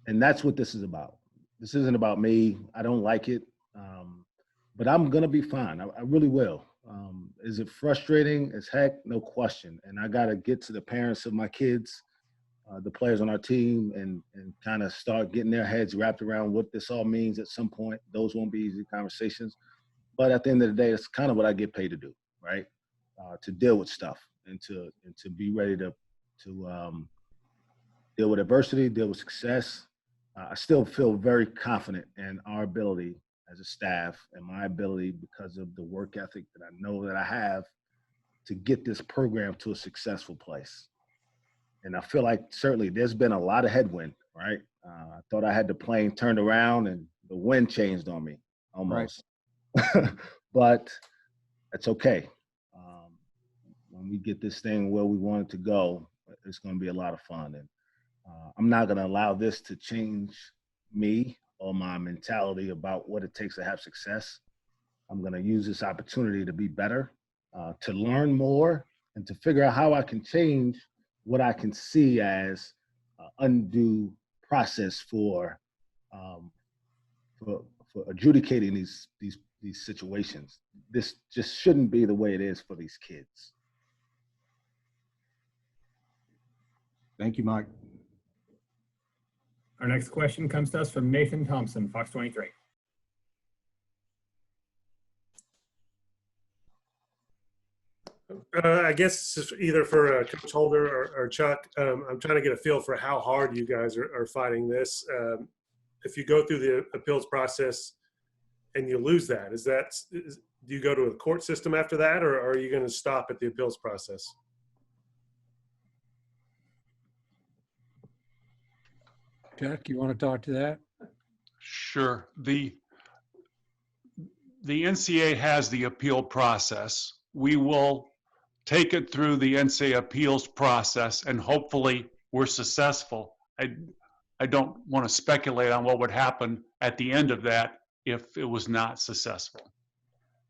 Speaker 3: And that's what this is about. This isn't about me. I don't like it, but I'm going to be fine. I really will. Is it frustrating as heck? No question. And I got to get to the parents of my kids, the players on our team, and kind of start getting their heads wrapped around what this all means at some point. Those won't be easy conversations. But at the end of the day, it's kind of what I get paid to do, right? To deal with stuff and to be ready to deal with adversity, deal with success. I still feel very confident in our ability as a staff and my ability, because of the work ethic that I know that I have, to get this program to a successful place. And I feel like certainly there's been a lot of headwind, right? I thought I had the plane turned around and the wind changed on me almost. Right. But it's okay. When we get this thing where we want it to go, it's going to be a lot of fun. And I'm not going to allow this to change me or my mentality about what it takes to have success. I'm going to use this opportunity to be better, to learn more, and to figure out how I can change what I can see as undue process for adjudicating these situations. This just shouldn't be the way it is for these kids.
Speaker 6: Thank you, Mike.
Speaker 1: Our next question comes to us from Nathan Thompson, Fox 23.
Speaker 4: I guess this is either for Coach Holder or Chuck. I'm trying to get a feel for how hard you guys are fighting this. If you go through the appeals process and you lose that, do you go to a court system after that, or are you going to stop at the appeals process?
Speaker 2: Chuck, you want to talk to that?
Speaker 8: Sure. The NCAA has the appeal process. We will take it through the NCAA appeals process, and hopefully we're successful. I don't want to speculate on what would happen at the end of that if it was not successful.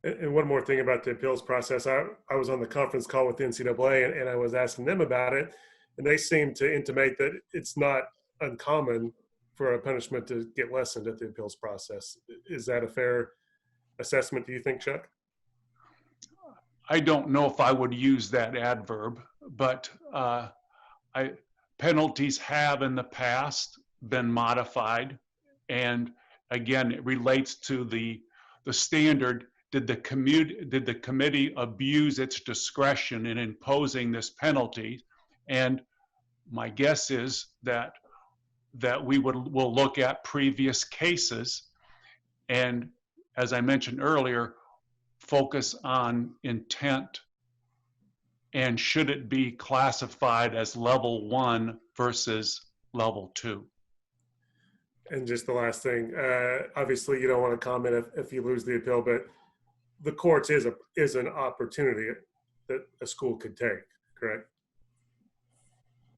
Speaker 4: And one more thing about the appeals process. I was on the conference call with the NCAA, and I was asking them about it, and they seemed to intimate that it's not uncommon for a punishment to get lessened at the appeals process. Is that a fair assessment, do you think, Chuck?
Speaker 8: I don't know if I would use that adverb, but penalties have in the past been modified. And again, it relates to the standard. Did the committee abuse its discretion in imposing this penalty? And my guess is that we'll look at previous cases, and as I mentioned earlier, focus on intent and should it be classified as level 1 versus level 2.
Speaker 4: And just the last thing, obviously you don't want to comment if you lose the appeal, but the courts is an opportunity that a school could take, correct?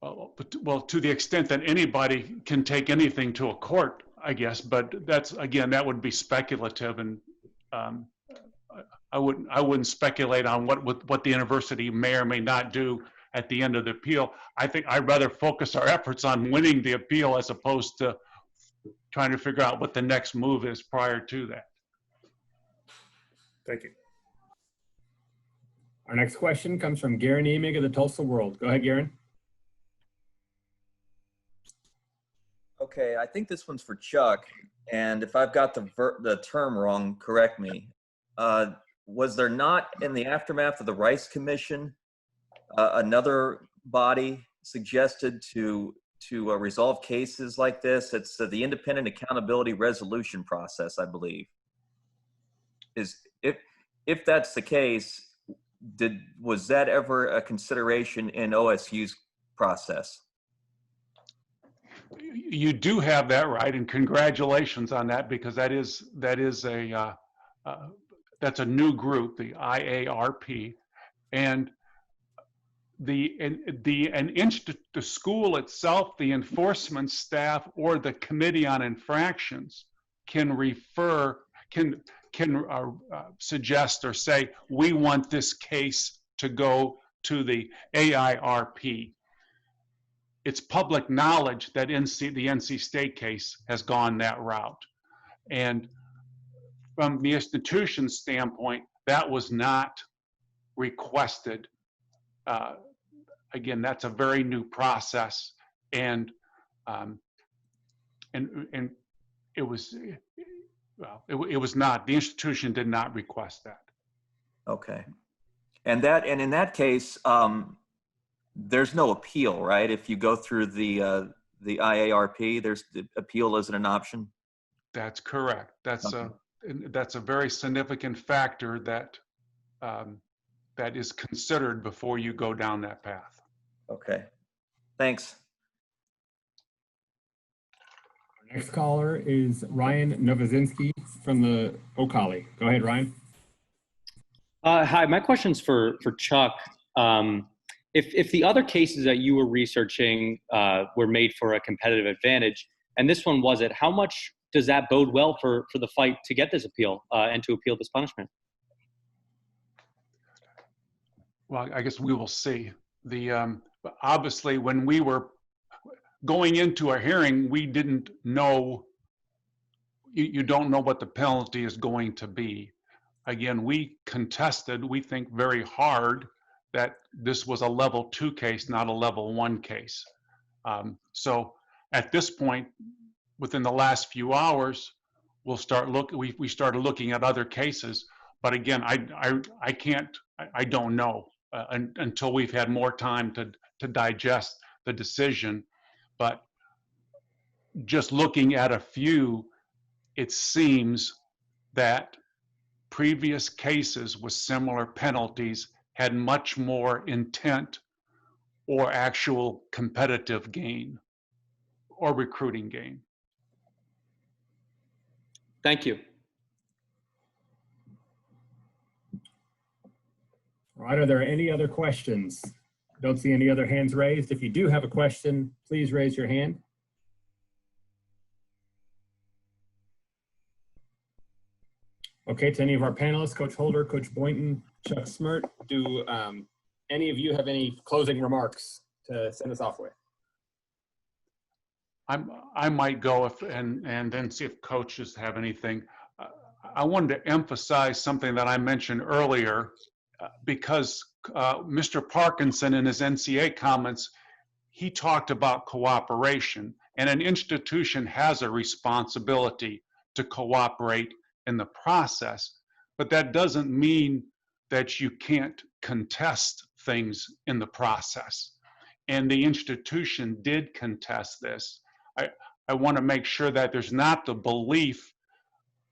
Speaker 8: Well, to the extent that anybody can take anything to a court, I guess, but that would be speculative, and I wouldn't speculate on what the university may or may not do at the end of the appeal. I think I'd rather focus our efforts on winning the appeal as opposed to trying to figure out what the next move is prior to that.
Speaker 4: Thank you.
Speaker 1: Our next question comes from Garen Emig of the Tulsa World. Go ahead, Garen.
Speaker 9: Okay, I think this one's for Chuck, and if I've got the term wrong, correct me. Was there not, in the aftermath of the Rice Commission, another body suggested to resolve cases like this? It's the Independent Accountability Resolution Process, I believe. If that's the case, was that ever a consideration in OSU's process?
Speaker 8: You do have that right, and congratulations on that, because that's a new group, the IARP, and the school itself, the enforcement staff, or the Committee on Infractions can suggest or say, we want this case to go to the AIRP. It's public knowledge that the NC State case has gone that route. And from the institution's standpoint, that was not requested. Again, that's a very new process, and it was, well, it was not. The institution did not request that. Okay.
Speaker 9: And in that case, there's no appeal, right? If you go through the IARP, the appeal isn't an option.
Speaker 8: That's correct. That's a very significant factor that that is considered before you go down that path.
Speaker 9: Okay. Thanks.
Speaker 1: Our next caller is Ryan Novozinski from the Ocali. Go ahead, Ryan.
Speaker 17: Hi, my question's for Chuck. If the other cases that you were researching were made for a competitive advantage, and this one wasn't, how much does that bode well for the fight to get this appeal and to appeal this punishment?
Speaker 8: Well, I guess we will see. Obviously, when we were going into a hearing, we didn't know, you don't know what the penalty is going to be. Again, we contested, we think very hard, that this was a level 2 case, not a level 1 case. So at this point, within the last few hours, we started looking at other cases. But again, I don't know until we've had more time to digest the decision. But just looking at a few, it seems that previous cases with similar penalties had much more intent or actual competitive gain or recruiting gain.
Speaker 17: Thank you.
Speaker 1: All right, are there any other questions? Don't see any other hands raised. If you do have a question, please raise your hand. Okay, to any of our panelists, Coach Holder, Coach Boynton, Chuck Smrt, do any of you have any closing remarks to send us off with?
Speaker 8: I might go and then see if coaches have anything. I wanted to emphasize something that I mentioned earlier, because Mr. Parkinson in his NCAA comments, he talked about cooperation, and an institution has a responsibility to cooperate in the process, but that doesn't mean that you can't contest things in the process. And the institution did contest this. I want to make sure that there's not the belief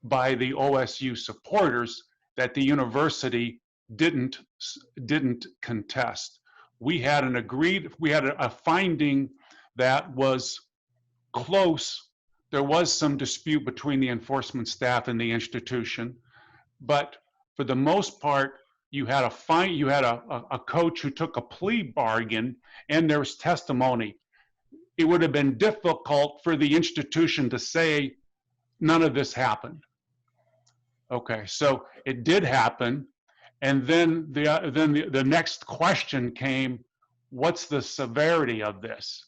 Speaker 8: by the OSU supporters that the university didn't contest. We had a finding that was close. There was some dispute between the enforcement staff and the institution, but for the most part, you had a coach who took a plea bargain, and there was testimony. It would have been difficult for the institution to say none of this happened. Okay, so it did happen, And then the next question came, what's the severity of this?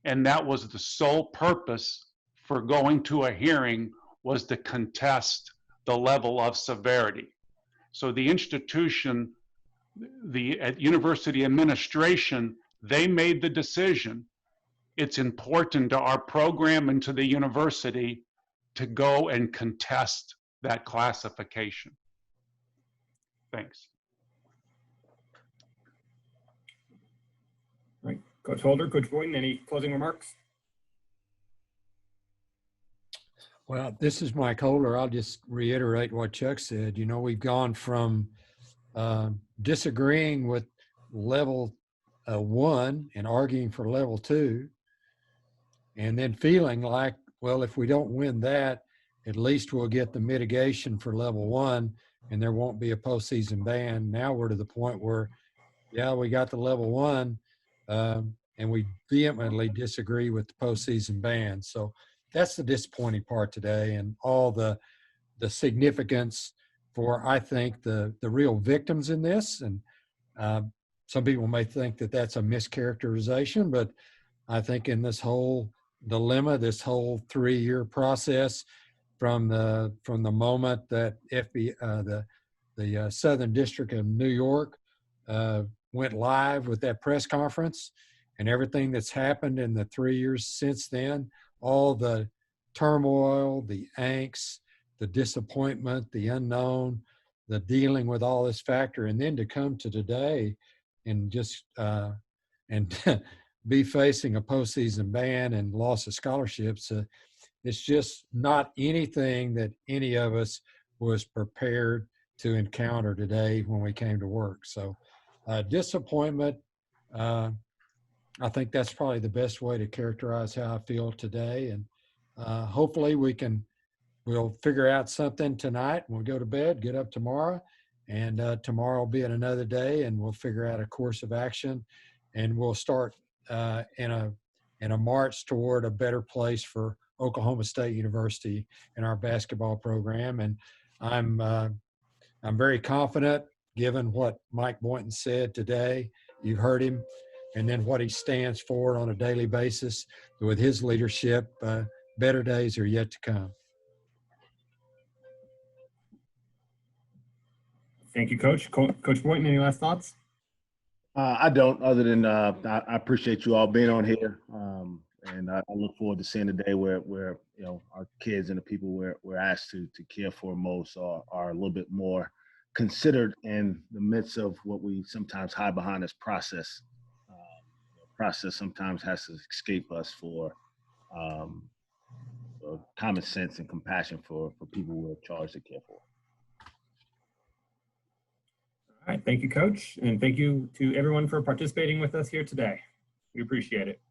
Speaker 8: And that was the sole purpose for going to a hearing, was to contest the level of severity. So the institution, the university administration, they made the decision. It's important to our program and to the university to go and contest that classification. Thanks.
Speaker 1: All right, Coach Holder, Coach Boynton, any closing remarks?
Speaker 2: Well, this is Mike Holder. I'll just reiterate what Chuck said. You know, we've gone from disagreeing with level 1 and arguing for level 2, and then feeling like, well, if we don't win that, at least we'll get the mitigation for level 1 and there won't be a postseason ban. Now we're to the point where, yeah, we got the level 1 and we vehemently disagree with the postseason ban. So that's the disappointing part today, and all the significance for, I think, the real victims in this. And some people may think that that's a mischaracterization, but I think in this whole dilemma, this whole 3-year process, from the moment that the Southern District of New York went live with that press conference, and everything that's happened in the 3 years since then, all the turmoil, the angst, the disappointment, the unknown, the dealing with all this factor, and then to come to today and just and be facing a postseason ban and loss of scholarships. It's just not anything that any of us was prepared to encounter today when we came to work. So disappointment, I think that's probably the best way to characterize how I feel today. And hopefully we'll figure out something tonight when we go to bed, get up tomorrow, and tomorrow will be another day, and we'll figure out a course of action, and we'll start in a march toward a better place for Oklahoma State University and our basketball program. And I'm very confident, given what Mike Boynton said today. You've heard him, and then what he stands for on a daily basis with his leadership. Better days are yet to come.
Speaker 1: Thank you, Coach. Coach Boynton, any last thoughts?
Speaker 3: I don't, other than I appreciate you all being on here, and I look forward to seeing the day where you know, our kids and the people we're asked to care for most are a little bit more considered in the midst of what we sometimes hide behind as process. Process sometimes has to escape us for common sense and compassion for people we're charged to care for.
Speaker 1: All right, thank you, Coach, and thank you to everyone for participating with us here today. We appreciate it.